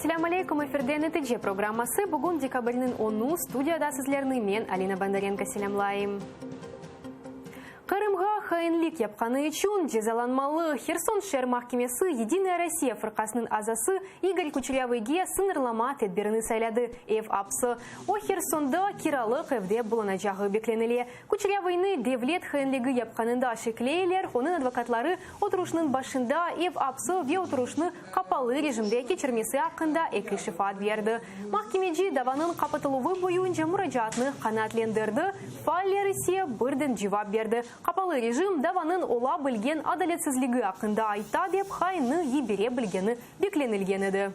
Ассаляму алейкум, эфирде нетиже программасы. Бүгін декабрьнің 10-ы студияда сізлерінің мен Алина Бондаренко селямлайым. Кырымға хайынлик япқаны үшін жезаланмалы Херсон шер махкемесі Единая Россия фырқасының азасы Игорь Кучерявыйге сынырлама тедберіні сайлады. Эв апсы. О Херсонда киралық эвде бұлына жағы бекленіле. Кучерявыйны девлет хайынлигі япқанында шеклейлер, оның адвокатлары отырушының башында эв апсы ве отырушны қапалы режимде кечірмесі ақында экі шифат берді. Махкемеджи даванын қапытылуы бойынша мұражатны қанатлендірді. Файлерісе бірден жевап берді. Қапалы режим даванын ола білген адалетсізлігі ақында айта деп хайны ебере білгені бекленілгені.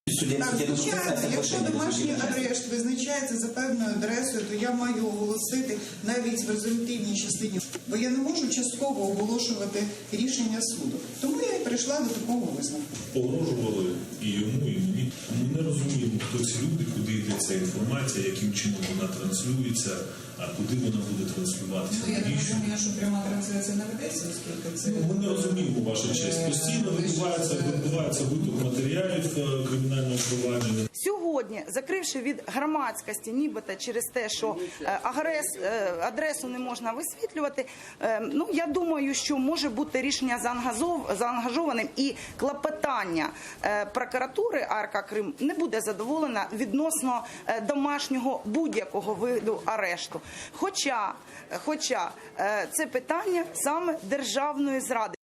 Звичайно, якщо домашній арешт визначається за певною адресою, то я маю оголосити навіть в резолютивній частині, бо я не можу частково оголошувати рішення суду. Тому я і прийшла до такого висновку. Погрожували і йому, і мені. Ми не розуміємо, хто ці люди, куди йде ця інформація, яким чином вона транслюється, а куди вона буде транслюватися. Я не розумію, що пряма трансляція не ведеться, оскільки це... Ми не розуміємо, ваша честь. Постійно відбувається виток матеріалів кримінального провадження. Сьогодні, закривши від громадськості, нібито через те, що адресу не можна висвітлювати, я думаю, що може бути рішення заангажованим і клопотання прокуратури АРК Крим не буде задоволено відносно домашнього будь-якого виду арешту. Хоча це питання саме державної зради.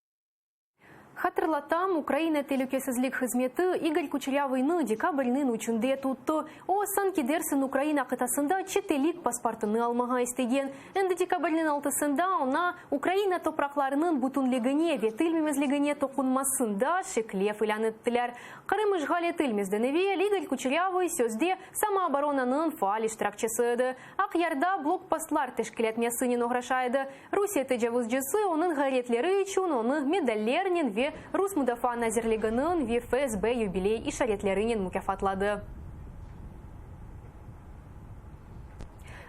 Хатырлатам, Украина телекесізлік хызметі Игорь Кучерявыйны декабрьнын учунде tuttu. О санки дерсін Украина қытасында четелік паспортыны алмаға істеген. Энді декабрьнын 6-сында она Украина топрақларының бұтынлегіне ветілмемезлегіне тоқынмасында шеклев иланыттылар. Қырым işgal etilmezdenеве Игорь Кучерявый сөзде самооборонанын фаал iştirakçısыды. Ақ-ярда блокпостлар тешкілетмесінен оғрашайды. Русия тежавызжысы оның ғайретлері үшін оны медаллернен ве Рус Мудафа Назирлигінің ФСБ юбилей ишаретлерінен мүкафатлады.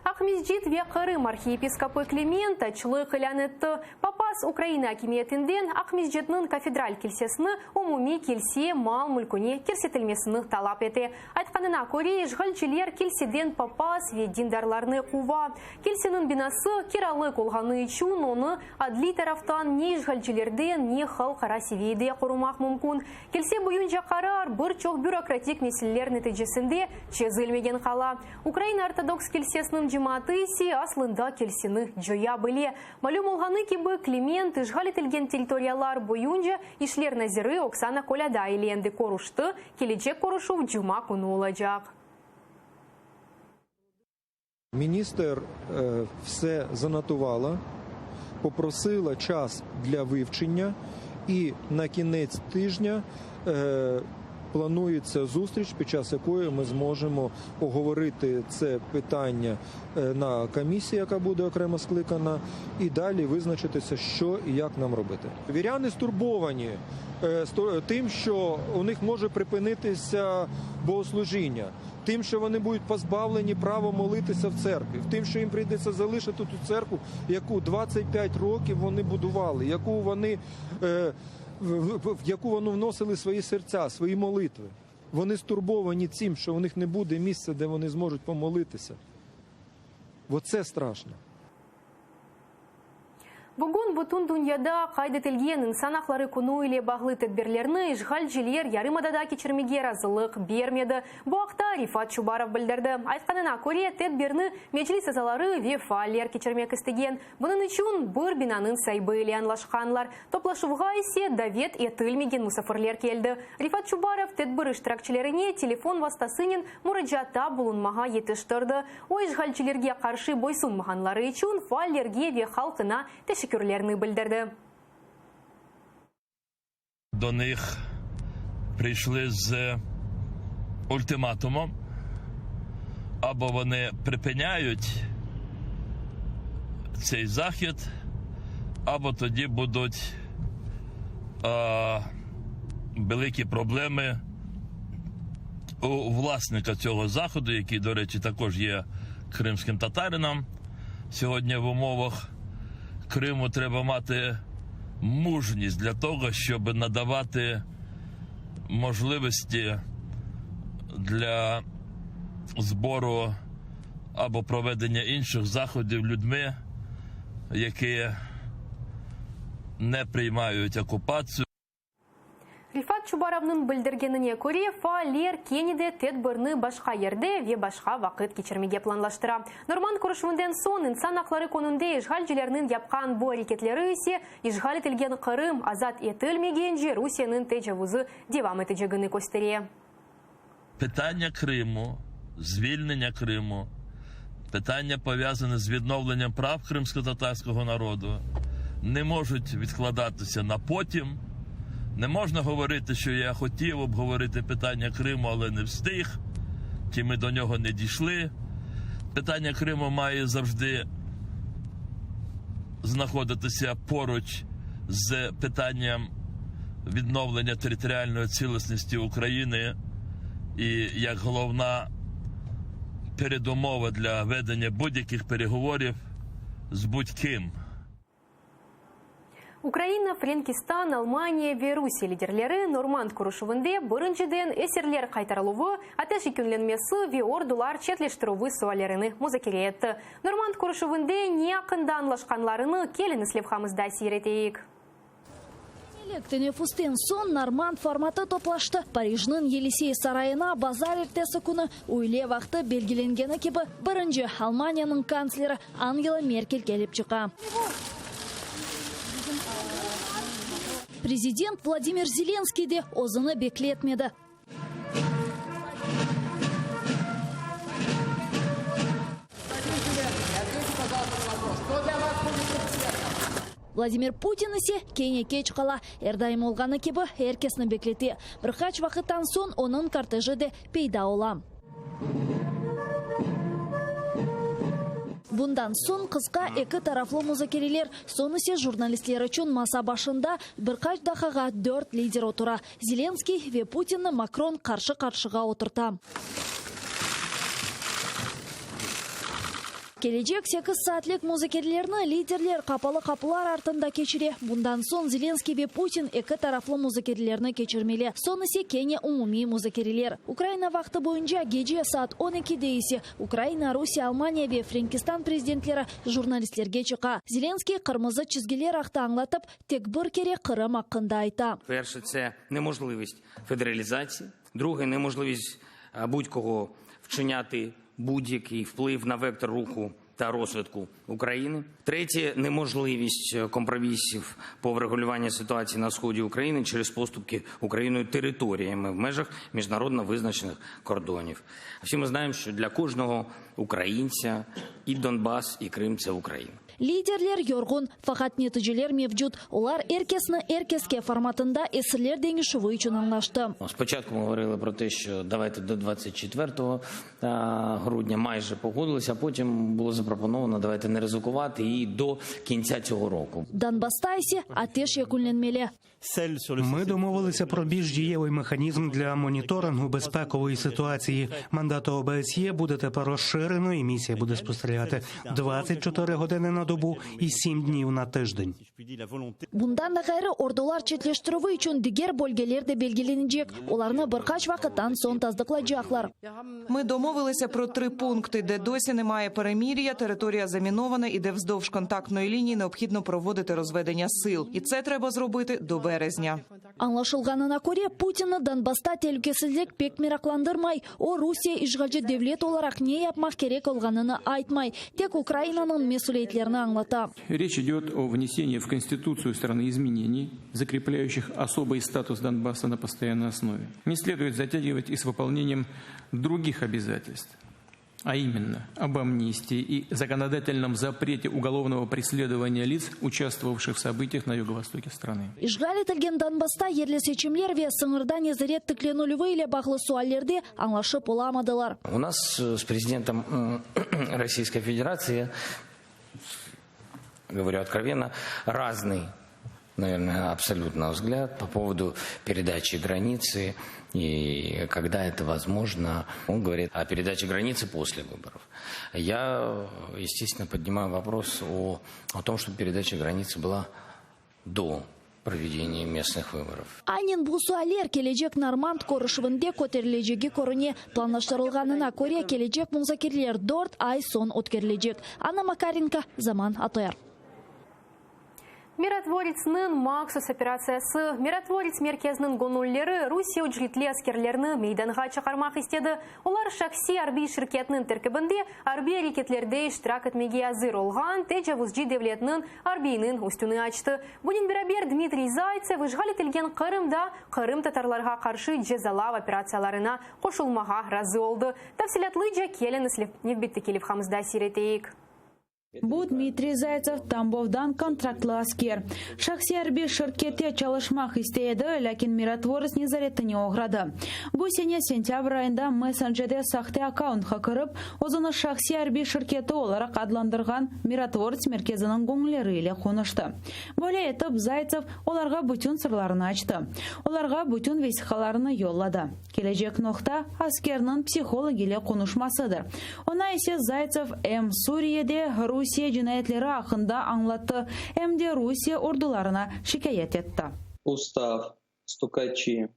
Ахмезджит ве Кырым архиепископы Климента чылық иланытты. Папас Украина акимиетінден Ахмезджитнің кафедраль келсесіні умуми келсе мал мүлкіне керсетілмесіні талап еті. Айтқанына көре жғалчылер келседен папас ве диндарларны қува. Келсенің бинасы кералы қолғаны үшін оны адли тарафтан не жғалчылерден, не халқара севейде құрумақ мүмкін. Келсе бойынша қарар бір чоқ бюрократик меселелер нәтижесінде чезілмеген қала. Украина ортодокс келсесінің жематыси аслында келсені жоя біле. Малюм олғаны кебі Климент işgal etilgen territoriyalar boyunca işler naziri Оксана Коляда ilendi koruştu. Gelecek koruşu cuma konu olacak. Міністр все занотувала, попросила час для вивчення і на кінець тижня планується зустріч, під час якої ми зможемо оговорити це питання на комісії, яка буде окремо скликана, і далі визначитися, що і як нам робити. Віряни стурбовані тим, що у них може припинитися богослужіння, тим, що вони будуть позбавлені права молитися в церкві, тим, що їм прийдеться залишити ту церкву, яку 25 років вони будували, в яку вони вносили свої серця, свої молитви. Вони стурбовані цим, що у них не буде місця, де вони зможуть помолитися. Оце страшно. Бүгін бұтын дүнияда қайдетілген инсан ақлары күні ile бағлы тәдберлерні işgal жилер ярымадада кечірмеге разылық бермеді. Бұл ақта Рифат Чубаров білдірді. Айтқанына көре тәдберні мәжіліс азалары ве фаалер кечірмек істеген. Бұның үшін бір бинанын сайбы ile анлашқанлар. Топлашуға есе давет етілмеген мұсафырлер келді. Рифат Чубаров тәдбір іштіракчілеріне телефон вастасынен мұраджата бұлынмаға етіштірді. О işgal жилерге қаршы бойсынмағанлары үшін фаалерге ве халқына тәшікірлеріні білдірді. До них прийшли з ультиматумом, або вони припиняють цей захід, або тоді будуть великі проблеми у власника цього заходу, який, до речі, також є кримським татарином. Сьогодні в умовах Криму треба мати мужність для того, щоб надавати можливості для збору або проведення інших заходів людьми, які не приймають окупацію. Рифат Чубаровның білдіргеніне көре, фаалер Кенеде тедбірні башқа ерде ве башқа вақыт кечірмеге планлаштыра. Норман күрішімден сон инсан ақлары конунде ишғал желерінің япқан bu әрекетлері үсе, ишғал етілген Қырым азат етілмеген же Русияның тежавузы девам етежігіні көстере. Питання Криму, звільнення Криму, питання, пов'язане з відновленням прав кримсько-татарського народу, не можуть відкладатися на потім. Не можна говорити, що я хотів обговорити питання Криму, але не встиг, чи ми до нього не дійшли. Питання Криму має завжди знаходитися поруч з питанням відновлення територіальної цілісності України і як головна передумова для ведення будь-яких переговорів з будь-ким. Украина, Франкистан, Алмания ве Русия лидерлері Норманд күрішівінде біріншіден эсерлер қайтарылуы, атеш икөнленмесі ве ордулар четлештіруы суалеріні музакере етті. Норманд күрішівінде не ақында анлашқанларыны келін іслевхамызда сейретейік. Тенефустен сон Норманд форматы топлашты. Парижның Елисей сарайына базар ертесі күні уйле вақты белгіленгені кебі бірінші Алманияның канцлері Ангела Меркель келіп чыға. Президент Владимир Зеленский де озыны беклетмеді. Владимир Путин ise кене кеч қала. Әрдайым олғаны кебі әркесіні беклеті. Бірқач вақыттан сон оның кортежі де пейда ола. Bundan son қысқа екі тарафлы музакерелер, сонысы журналистлер үшін маса башында бірқаш дақаға 4 лидер отыра. Зеленский ве Путинны Макрон қаршы-қаршыға отырта. Келечек 8 саатлік музакерлерні лидерлер қапалы-қапылар артында кечіре. Bundan son Зеленский ве Путин екі тарафлы музакерлерні кечірмелі. Сонысы кене умуми музакерлер. Украина вақты бойынша геже саат 12-де есе Украина, Русия, Алмания ве Франкистан президентлері журналистлерге чыға. Зеленский қырмызы чизгілер ақты аңлатып, тек бір кере Қырым ақында айта. Перше, це неможливість федералізації. Друге, неможливість будь-кого вчиняти будь-який вплив на вектор руху та розвитку України. Третє, неможливість компромісів по врегулюванню ситуації на сході України через поступки Україною територіями в межах міжнародно визначених кордонів. Всі ми знаємо, що для кожного українця і Донбас, і Крим – це Україна. Лидерлер yorgun, fakat neticeler mevcut. Олар еркеске форматында эсерлер деңішіві үшін аңлашты. Спочатку ми говорили про те, що давайте до 24 грудня майже погодилися, а потім було запропоновано давайте не ризикувати і до кінця цього року. Донбаста ise атеш якунленмелі. Ми домовилися про більш дієвий механізм для моніторингу безпекової ситуації. Мандат ОБСЄ буде тепер розширено і місія буде спостерігати 24 години на добу і 7 днів на тиждень. Bundan da gayrı ordular çetleştirüvü üçün diğer bölgelerde belgelenecek. Оларны бірқач вақыттан сон таздықлайжақлар. Ми домовилися про 3 пункти, де досі немає перемир'я, територія замінована і де вздовж контактної лінії необхідно проводити розведення сил. І це треба зробити до березня. Аңлашылғанына көре, Путинны Донбаста тәлкесіздік пек мерақландырмай, о Русия ишғалжы девлет оларақ не yapmak керек олғанını айтмай, тек Украинаның месулетлерін аңлата. Речь идет о внесении в Конституцию страны изменений, закрепляющих особый статус Донбасса на постоянной основе. Не следует затягивать и с выполнением других обязательств, а именно об амнистии и законодательном запрете уголовного преследования лиц, участвовавших в событиях на юго-востоке страны. Ишғал етілген Донбаста ерлі сечімлер ве сыңырдан езірет тікленуліві ile бағлы суаллерде аңлашып оламадылар. У нас с президентом Российской Федерации, говорю откровенно, разный, наверное, абсолютно взгляд по поводу передачи границы. И когда это возможно, он говорит о передаче границы после выборов. Я, естественно, поднимаю вопрос о том, чтобы передача границы была до проведения местных выборов. Анин Бусуалер кележек Норманд Корышевынде көтерілежеге көріне планлаштырылғанына көре кележек музакерлер 4 ай сон өткерілежек. Анна Макаренко, Заман АТР. Миротворецнын Максус операциясы, миротворец мерkezінің гонуллері Русия үджілетлі аскерлерні мейданға чақармақ істеді. Олар шақси арби шіркетінің тіркібінде арби әрекетлерде іштірак етмеге азыр олған Тежавузжи девлетінің арбийінің үстіні açты. Бұнын бірабер Дмитрий Зайцев ұжғал етілген Қырымда Қырым татарларға қаршы жезалав операцияларына қошылмаға разы олды. Тәфсилатлы келін нетбетті келівхамызда сиретейік. Бу Дмитрий Зайцев Тамбовдан контрактлы аскер. Шахси арби шirkete çalışmak istedi, lakin миротворец незаретіне оғрады. Бу сене сентябрь айында мессенджерде сахте аккаунтқа кіріп, озыны шахси арби шirkete olarak adlandырған миротворец мерkezінің көңілері ile konuştu. Böyle etip Зайцев оларға bütün sırlarını açtı. Оларға bütün vesikalarını yolladı. Gelecek nokta askerinin psixolog ile konuşmasıdır. Ona ise Зайцев Suriye'de Rusiya cinayetleri hakkında anlattı. Hem de Rusiya ordularına şikayet etti. Устав, стукачи,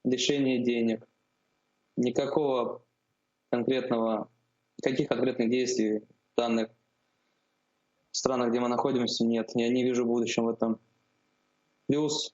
лишение денег. Никаких конкретных действий в данных странах, где мы находимся, нет. Я не вижу будущего в этом. Плюс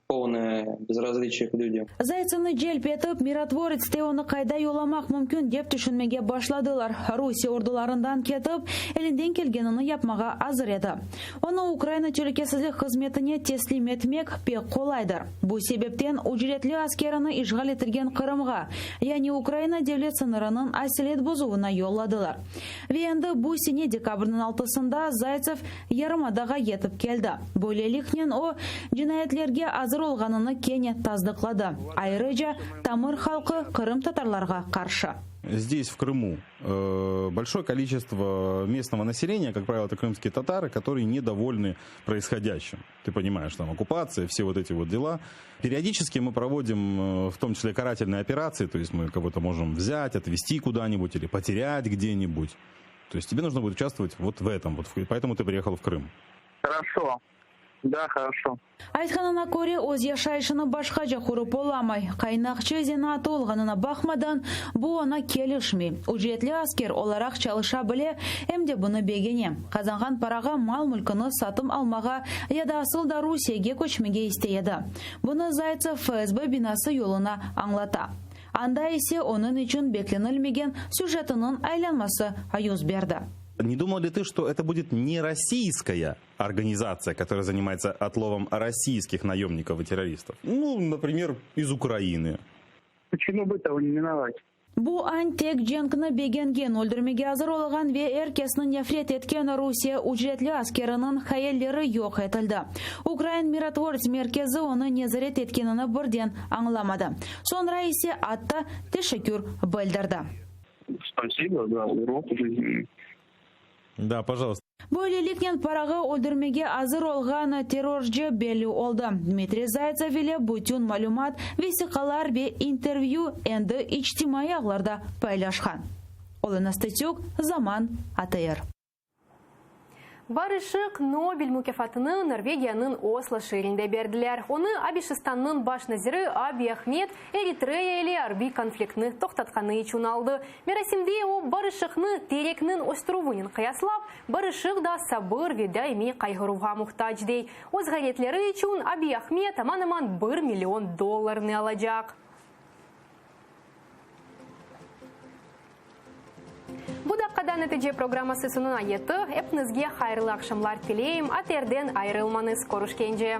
полное безразличие к людям. Зайцевны желп етіп, миротворец оны қайда yoламақ мүмкін деп түшінмеге башладылар. Русия ордыларынан кетіп, елінден келгенini yapmaға азыр еді. Оны Украина төлікесізлік қызметіне теслим етмек пек қолайдыр. Бұл себептен үжіретлі аскеріні işgal етілген Қырымға, яғни Украина девлет сынырының әселет бұзуына yolладылар. Венді бұл сене декабрның 6-сында Зайцев Ярымадаға етіп келді. Бөлелікнен о cinayetlerге азыр olғанını Кения таздықлады. Айрыжа тамыр халқы Қырым татарларға қаршы. Здесь, в Крыму, большое количество местного населения, как правило, это крымские татары, которые недовольны происходящим. Ты понимаешь, там оккупация, все вот эти вот дела. Периодически мы проводим, в том числе, карательные операции, то есть мы кого-то можем взять, отвезти куда-нибудь или потерять где-нибудь. То есть тебе нужно будет участвовать вот в этом, вот, поэтому ты приехал в Крым. Хорошо. Да, хорошо. Айтқанына көре өз яшайшыны башқа жақурып оламай. Қайнақчы зенаты олғанына бақмадан, бұл ona келішмей. Үжетлі аскер оларақ чалыша біле, әмде бұны бегене. Қазанған параға мал мүлкіні сатым алмаға, яда асыл да Русияге көчмеге істейді. Бұны Зайцев ФСБ бинасы yoluna аңлата. Анда есе оның үшін бекленілмеген сюжетінің айланмасы аюз берді. Не думал ли ты, что это будет не российская организация, которая занимается отловом российских наемников и террористов? Ну, например, из Украины. Почему бы того не миновать? Бу ань тек женкіні бегенген өлдірмеге азыр олған ве әркесінің нефрет еткен Русия үжретлі аскерінің хайеллері yok етілді. Украин миротворец меркезі оны незарет еткенini бірден аңламады. Sonra ise атта тешекүр білдірді. Спасибо, да, урок жизни. Да, пожалуйста. Бөлелікнен параға өлдірмеге азыр олған терроржы белі олды. Дмитрий Зайцев ile bütün малюмат, весикалар ve интервью әнді içtimai ağlarda paylaşkan. Олена Статюк, Заман АТР. Барышық Нобель мүкефатыны Норвегияның Осло шерінде берділер. Оны Абишистанның баш назиры Аби Ахмед Эритрея или арби конфликтны тоқтатқаны için алды. Мерасимде о барышықны терекнің островынын қияслап, барышық да сабыр веда емей қайғыруға мұқтаж дей. Оз ғайретлері için Аби Ахмед аман-аман $1 миллион алacak. Bu dakikadan netice programması sonuna yetti. Hepinizge hayırlı akşamlar dileyim. ATR'den ayrılmanız. Görüşkence.